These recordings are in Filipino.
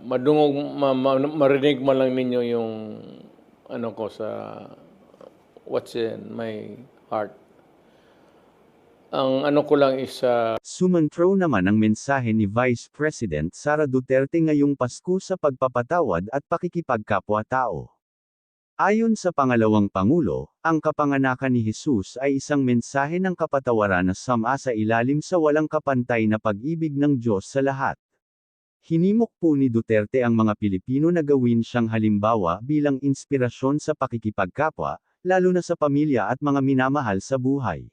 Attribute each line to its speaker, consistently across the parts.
Speaker 1: madungog, marinig man lang ninyo yung ano ko sa what's in my heart. Ang ano ko lang is
Speaker 2: Sumantro naman ang mensahe ni Vice President Sara Duterte ngayong Pasko sa pagpapatawad at pakikipagkapwa-tao. Ayon sa pangalawang Pangulo, ang kapanganakan ni Jesus ay isang mensahe ng kapatawaran na sama sa ilalim sa walang kapantay na pag-ibig ng Diyos sa lahat. Hinimok po ni Duterte ang mga Pilipino na gawin siyang halimbawa bilang inspirasyon sa pakikipagkapwa, lalo na sa pamilya at mga minamahal sa buhay.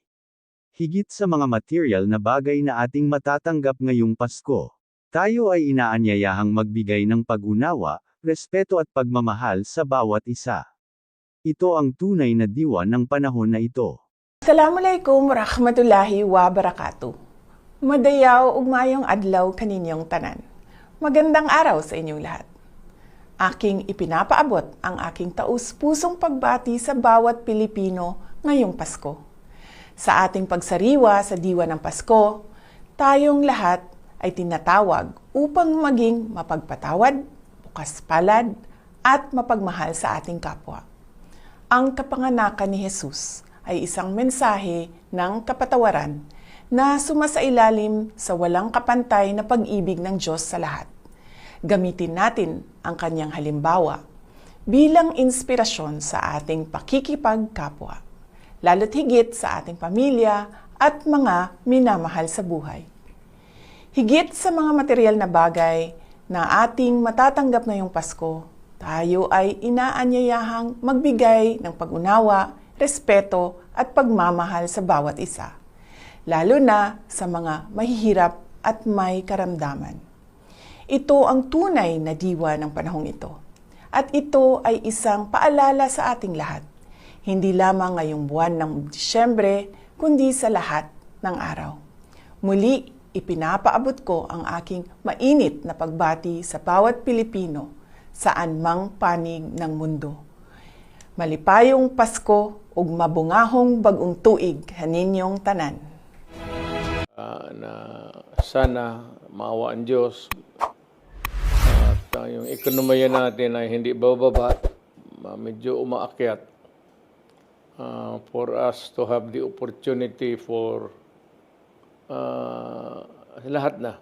Speaker 2: Higit sa mga material na bagay na ating matatanggap ngayong Pasko, tayo ay inaanyayahang magbigay ng pag-unawa, respeto at pagmamahal sa bawat isa. Ito ang tunay na diwa ng panahon na ito.
Speaker 3: Assalamualaikum warahmatullahi wabarakatuh. Madayaw ug maayong adlaw kaninyong tanan. Magandang araw sa inyong lahat. Aking ipinapaabot ang aking taus-pusong pagbati sa bawat Pilipino ngayong Pasko. Sa ating pagsariwa sa diwa ng Pasko, tayong lahat ay tinatawag upang maging mapagpatawad, bukas palad, at mapagmahal sa ating kapwa. Ang kapanganakan ni Jesus ay isang mensahe ng kapatawaran na sumasailalim sa walang kapantay na pag-ibig ng Diyos sa lahat. Gamitin natin ang kanyang halimbawa bilang inspirasyon sa ating pakikipagkapwa, lalo't higit sa ating pamilya at mga minamahal sa buhay. Higit sa mga material na bagay na ating matatanggap ngayong Pasko, tayo ay inaanyayahang magbigay ng pag-unawa, respeto at pagmamahal sa bawat isa, lalo na sa mga mahihirap at may karamdaman. Ito ang tunay na diwa ng panahong ito, at ito ay isang paalala sa ating lahat, hindi lamang ngayong buwan ng Disyembre, kundi sa lahat ng araw. Muli, ipinapaabot ko ang aking mainit na pagbati sa bawat Pilipino saan mang panig ng mundo. Malipayong Pasko ug mabungahong bagong tuig kaninyong tanan.
Speaker 1: Na sana maawa ang Diyos at yung ekonomiya natin ay hindi bababa, medyo umaakyat, for us to have the opportunity for lahat na